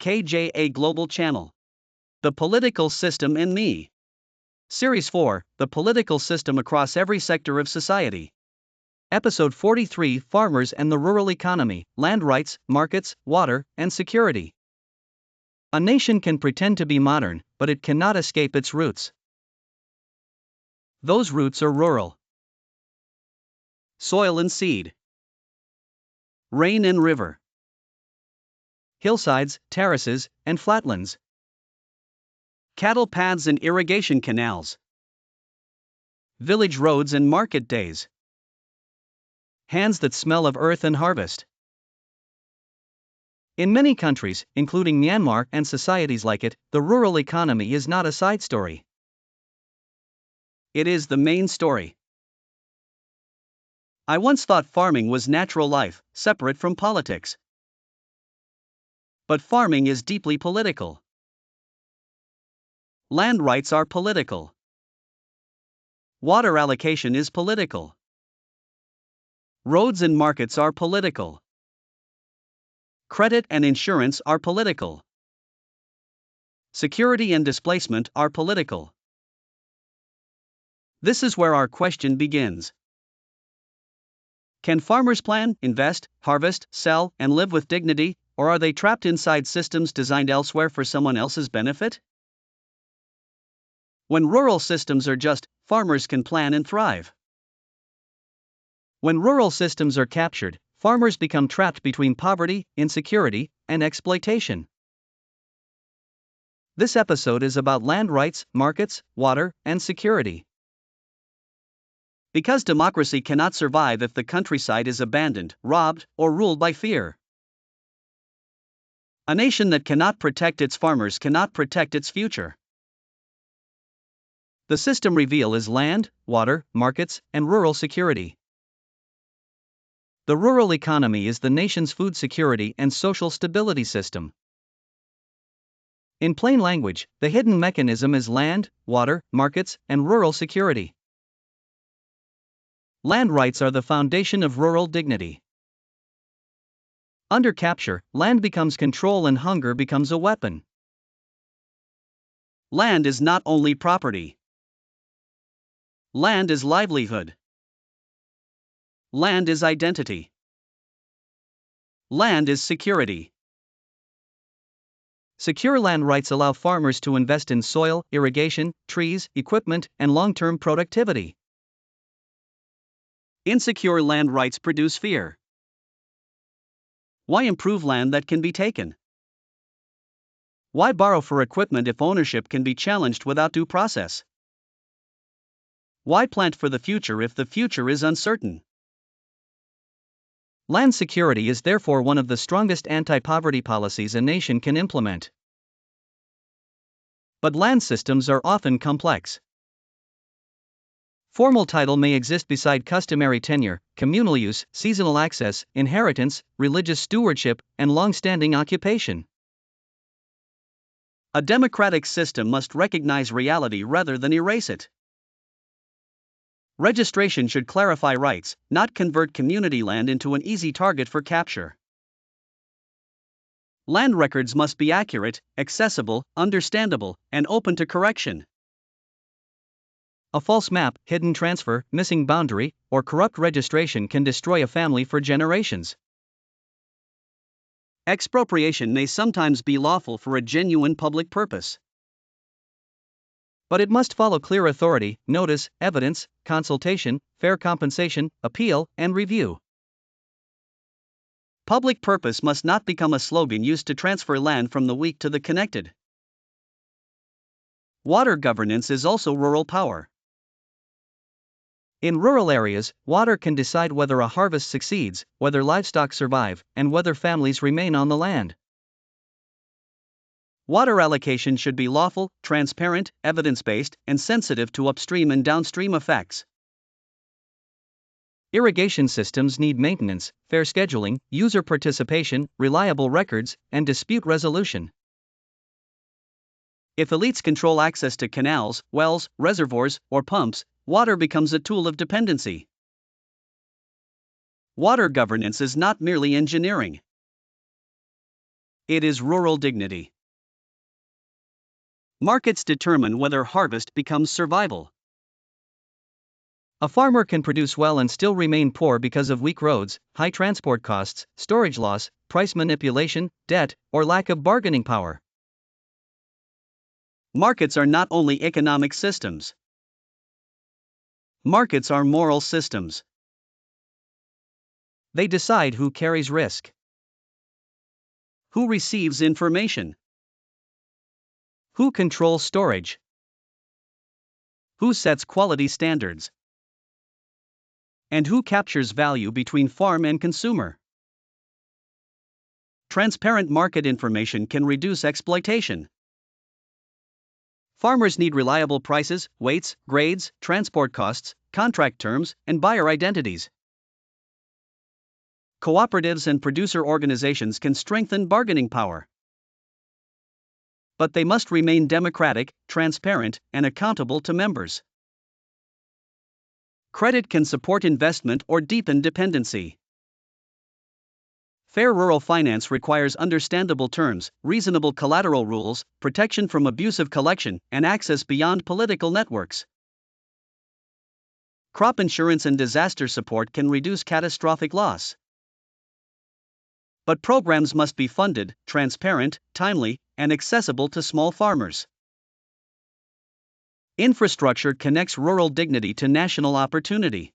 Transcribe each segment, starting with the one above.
KJA Global Channel. The Political System in Me. Series 4, The Political System Across Every Sector of Society. Episode 43, Farmers and the Rural Economy, Land Rights, Markets, Water, and Security. A nation can pretend to be modern, but it cannot escape its roots. Those roots are rural. Soil and seed. Rain and river. Hillsides, terraces, and flatlands. Cattle paths and irrigation canals. Village roads and market days. Hands that smell of earth and harvest. In many countries, including Myanmar and societies like it, the rural economy is not a side story. It is the main story. I once thought farming was natural life, separate from politics. But farming is deeply political. Land rights are political. Water allocation is political. Roads and markets are political. Credit and insurance are political. Security and displacement are political. This is where our question begins. Can farmers plan, invest, harvest, sell, and live with dignity, or are they trapped inside systems designed elsewhere for someone else's benefit? When rural systems are just, farmers can plan and thrive. When rural systems are captured, farmers become trapped between poverty, insecurity, and exploitation. This episode is about land rights, markets, water, and security. Because democracy cannot survive if the countryside is abandoned, robbed, or ruled by fear. A nation that cannot protect its farmers cannot protect its future. The system reveal is land, water, markets, and rural security. The rural economy is the nation's food security and social stability system. In plain language, the hidden mechanism is land, water, markets, and rural security. Land rights are the foundation of rural dignity. Under capture, land becomes control and hunger becomes a weapon. Land is not only property. Land is livelihood. Land is identity. Land is security. Secure land rights allow farmers to invest in soil, irrigation, trees, equipment, and long-term productivity. Insecure land rights produce fear. Why improve land that can be taken? Why borrow for equipment if ownership can be challenged without due process? Why plant for the future if the future is uncertain? Land security is therefore one of the strongest anti-poverty policies a nation can implement. But land systems are often complex. Formal title may exist beside customary tenure, communal use, seasonal access, inheritance, religious stewardship, and long-standing occupation. A democratic system must recognize reality rather than erase it. Registration should clarify rights, not convert community land into an easy target for capture. Land records must be accurate, accessible, understandable, and open to correction. A false map, hidden transfer, missing boundary, or corrupt registration can destroy a family for generations. Expropriation may sometimes be lawful for a genuine public purpose. But it must follow clear authority, notice, evidence, consultation, fair compensation, appeal, and review. Public purpose must not become a slogan used to transfer land from the weak to the connected. Water governance is also rural power. In rural areas, water can decide whether a harvest succeeds, whether livestock survive, and whether families remain on the land. Water allocation should be lawful, transparent, evidence-based, and sensitive to upstream and downstream effects. Irrigation systems need maintenance, fair scheduling, user participation, reliable records, and dispute resolution. If elites control access to canals, wells, reservoirs, or pumps, water becomes a tool of dependency. Water governance is not merely engineering. It is rural dignity. Markets determine whether harvest becomes survival. A farmer can produce well and still remain poor because of weak roads, high transport costs, storage loss, price manipulation, debt, or lack of bargaining power. Markets are not only economic systems. Markets are moral systems. They decide who carries risk, who receives information, who controls storage, who sets quality standards, and who captures value between farm and consumer. Transparent market information can reduce exploitation. Farmers need reliable prices, weights, grades, transport costs, contract terms, and buyer identities. Cooperatives and producer organizations can strengthen bargaining power. But they must remain democratic, transparent, and accountable to members. Credit can support investment or deepen dependency. Fair rural finance requires understandable terms, reasonable collateral rules, protection from abusive collection, and access beyond political networks. Crop insurance and disaster support can reduce catastrophic loss. But programs must be funded, transparent, timely, and accessible to small farmers. Infrastructure connects rural dignity to national opportunity.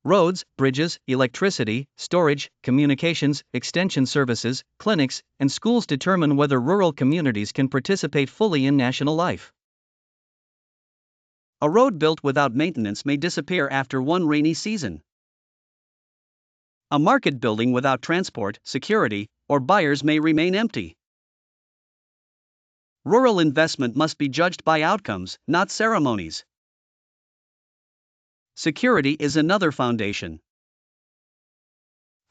Roads, bridges, electricity, storage, communications, extension services, clinics, and schools determine whether rural communities can participate fully in national life. A road built without maintenance may disappear after one rainy season. A market building without transport, security, or buyers may remain empty. Rural investment must be judged by outcomes, not ceremonies. Security is another foundation.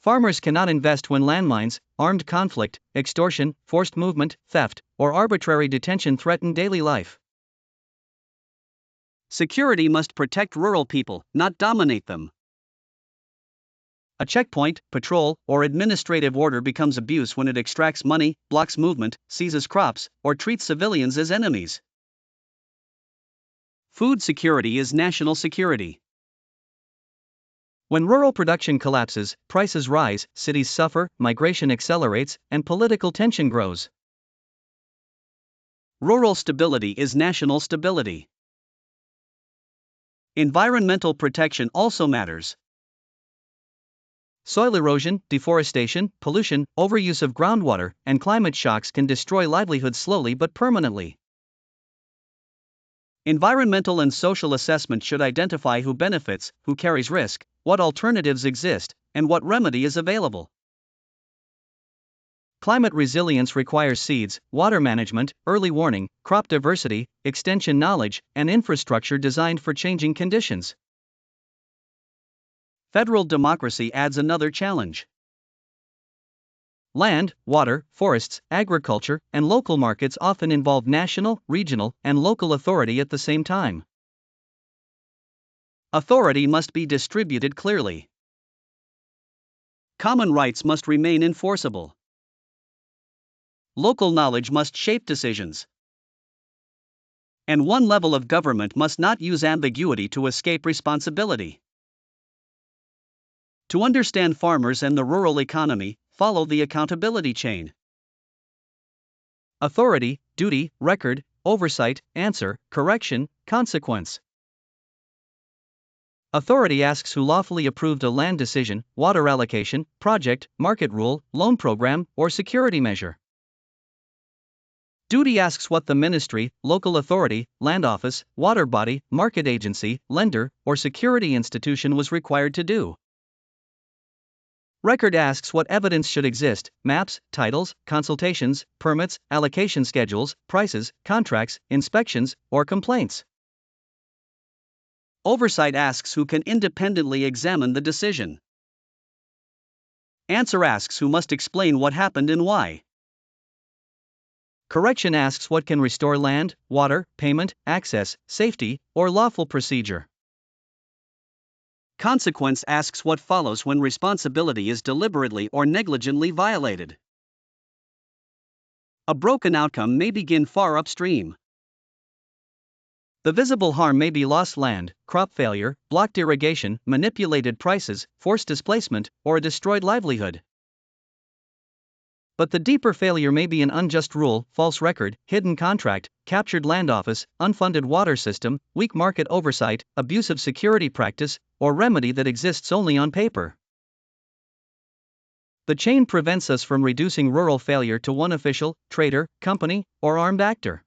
Farmers cannot invest when landmines, armed conflict, extortion, forced movement, theft, or arbitrary detention threaten daily life. Security must protect rural people, not dominate them. A checkpoint, patrol, or administrative order becomes abuse when it extracts money, blocks movement, seizes crops, or treats civilians as enemies. Food security is national security. When rural production collapses, prices rise, cities suffer, migration accelerates, and political tension grows. Rural stability is national stability. Environmental protection also matters. Soil erosion, deforestation, pollution, overuse of groundwater, and climate shocks can destroy livelihoods slowly but permanently. Environmental and social assessment should identify who benefits, who carries risk, what alternatives exist, and what remedy is available. Climate resilience requires seeds, water management, early warning, crop diversity, extension knowledge, and infrastructure designed for changing conditions. Federal democracy adds another challenge. Land, water, forests, agriculture, and local markets often involve national, regional, and local authority at the same time. Authority must be distributed clearly. Common rights must remain enforceable. Local knowledge must shape decisions. And one level of government must not use ambiguity to escape responsibility. To understand farmers and the rural economy, follow the accountability chain. Authority, duty, record, oversight, answer, correction, consequence. Authority asks who lawfully approved a land decision, water allocation, project, market rule, loan program, or security measure. Duty asks what the ministry, local authority, land office, water body, market agency, lender, or security institution was required to do. Record asks what evidence should exist: maps, titles, consultations, permits, allocation schedules, prices, contracts, inspections, or complaints. Oversight asks who can independently examine the decision. Answer asks who must explain what happened and why. Correction asks what can restore land, water, payment, access, safety, or lawful procedure. Consequence asks what follows when responsibility is deliberately or negligently violated. A broken outcome may begin far upstream. The visible harm may be lost land, crop failure, blocked irrigation, manipulated prices, forced displacement, or a destroyed livelihood. But the deeper failure may be an unjust rule, false record, hidden contract, captured land office, unfunded water system, weak market oversight, abusive security practice, or remedy that exists only on paper. The chain prevents us from reducing rural failure to one official, trader, company, or armed actor.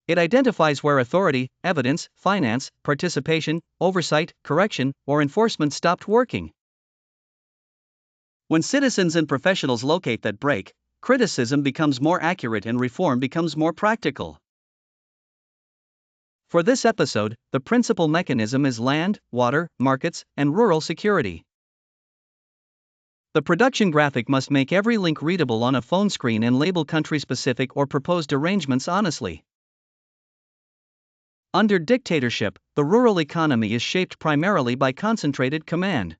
It identifies where authority, evidence, finance, participation, oversight, correction, or enforcement stopped working. When citizens and professionals locate that break, criticism becomes more accurate and reform becomes more practical. For this episode, the principal mechanism is land, water, markets, and rural security. The production graphic must make every link readable on a phone screen and label country-specific or proposed arrangements honestly. Under dictatorship, the rural economy is shaped primarily by concentrated command.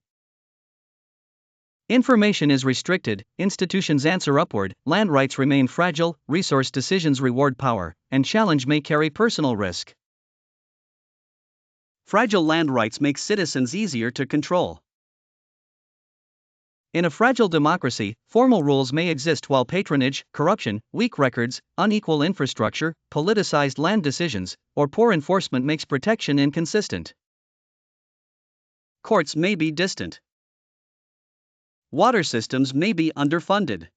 Information is restricted, institutions answer upward, land rights remain fragile, resource decisions reward power, and challenge may carry personal risk. Fragile land rights make citizens easier to control. In a fragile democracy, formal rules may exist while patronage, corruption, weak records, unequal infrastructure, politicized land decisions, or poor enforcement makes protection inconsistent. Courts may be distant. Water systems may be underfunded.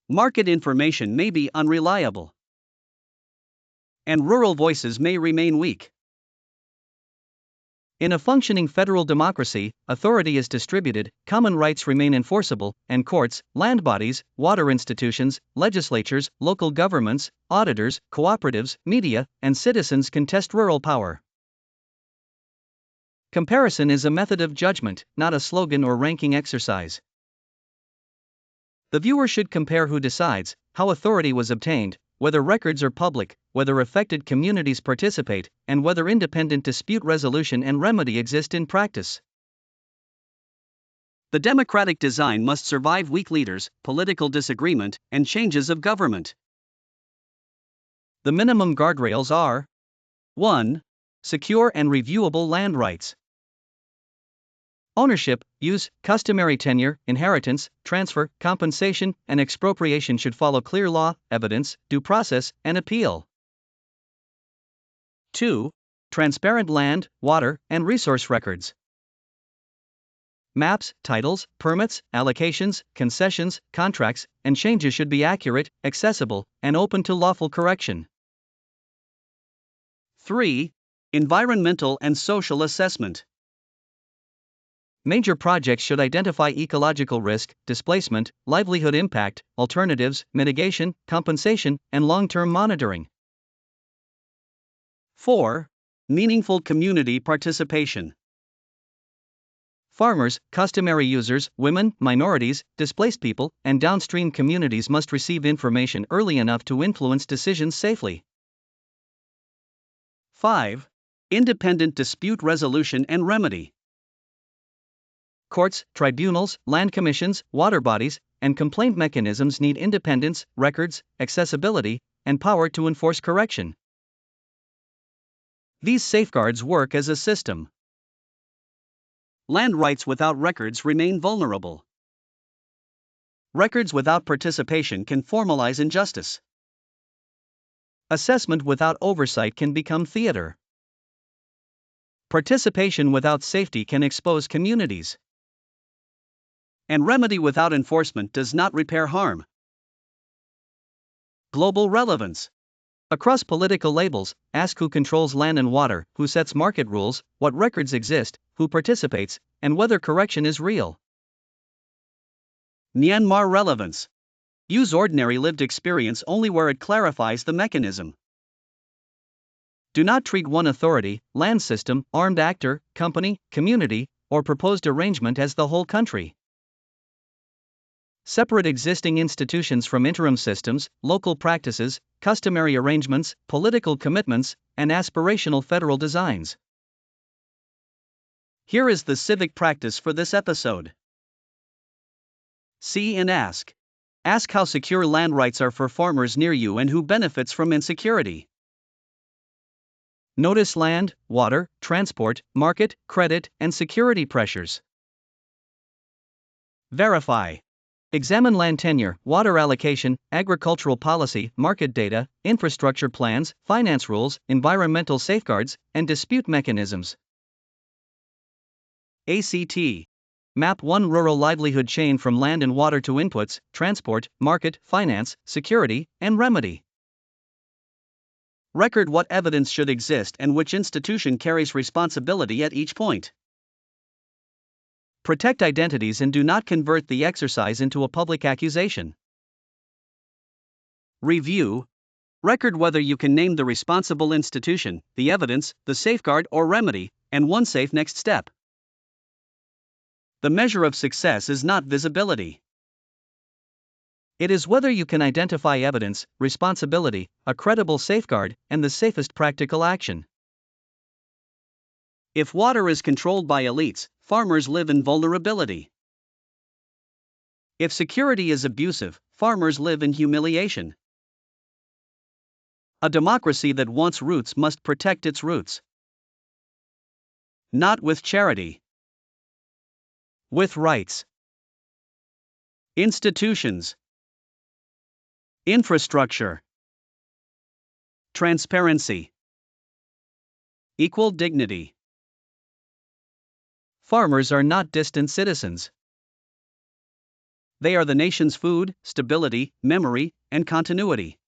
Market information may be unreliable. And rural voices may remain weak. In a functioning federal democracy, authority is distributed, common rights remain enforceable, and courts, land bodies, water institutions, legislatures, local governments, auditors, cooperatives, media, and citizens contest rural power. Comparison is a method of judgment, not a slogan or ranking exercise. The viewer should compare who decides, how authority was obtained, whether records are public, whether affected communities participate, and whether independent dispute resolution and remedy exist in practice. The democratic design must survive weak leaders, political disagreement, and changes of government. The minimum guardrails are 1. Secure and reviewable land rights. Ownership, use, customary tenure, inheritance, transfer, compensation, and expropriation should follow clear law, evidence, due process, and appeal. 2. Transparent land, water, and resource records. Maps, titles, permits, allocations, concessions, contracts, and changes should be accurate, accessible, and open to lawful correction. 3. Environmental and social assessment. Major projects should identify ecological risk, displacement, livelihood impact, alternatives, mitigation, compensation, and long-term monitoring. 4. Meaningful community participation. Farmers, customary users, women, minorities, displaced people, and downstream communities must receive information early enough to influence decisions safely. 5. Independent dispute resolution and remedy. Courts, tribunals, land commissions, water bodies, and complaint mechanisms need independence, records, accessibility, and power to enforce correction. These safeguards work as a system. Land rights without records remain vulnerable. Records without participation can formalize injustice. Assessment without oversight can become theater. Participation without safety can expose communities. And remedy without enforcement does not repair harm. Global relevance. Across political labels, ask who controls land and water, who sets market rules, what records exist, who participates, and whether correction is real. Myanmar relevance. Use ordinary lived experience only where it clarifies the mechanism. Do not treat one authority, land system, armed actor, company, community, or proposed arrangement as the whole country. Separate existing institutions from interim systems, local practices, customary arrangements, political commitments, and aspirational federal designs. Here is the civic practice for this episode. See and ask. Ask how secure land rights are for farmers near you and who benefits from insecurity. Notice land, water, transport, market, credit, and security pressures. Verify. Examine land tenure, water allocation, agricultural policy, market data, infrastructure plans, finance rules, environmental safeguards, and dispute mechanisms. ACT. Map 1 rural livelihood chain from land and water to inputs, transport, market, finance, security, and remedy. Record what evidence should exist and which institution carries responsibility at each point. Protect identities and do not convert the exercise into a public accusation. Review. Record whether you can name the responsible institution, the evidence, the safeguard or remedy, and one safe next step. The measure of success is not visibility. It is whether you can identify evidence, responsibility, a credible safeguard, and the safest practical action. If water is controlled by elites, farmers live in vulnerability. If security is abusive, farmers live in humiliation. A democracy that wants roots must protect its roots. Not with charity. With rights. Institutions. Infrastructure. Transparency. Equal dignity. Farmers are not distant citizens. They are the nation's food, stability, memory, and continuity.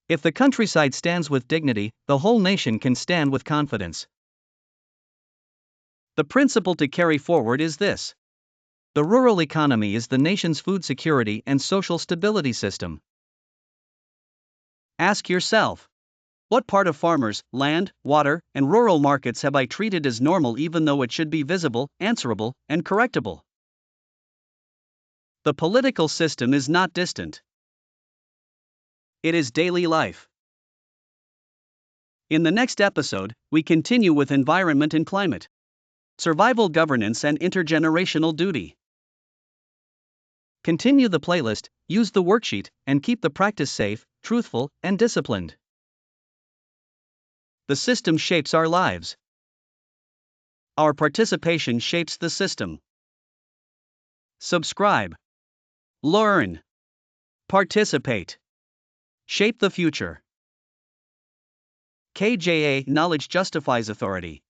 If the countryside stands with dignity, the whole nation can stand with confidence. The principle to carry forward is this: the rural economy is the nation's food security and social stability system. Ask yourself, what part of farmers, land, water, and rural markets have I treated as normal even though it should be visible, answerable, and correctable? The political system is not distant. It is daily life. In the next episode, we continue with environment and climate, survival governance and intergenerational duty. Continue the playlist, use the worksheet, and keep the practice safe, truthful, and disciplined. The system shapes our lives. Our participation shapes the system. Subscribe. Learn. Participate. Shape the future. KJA Knowledge justifies authority.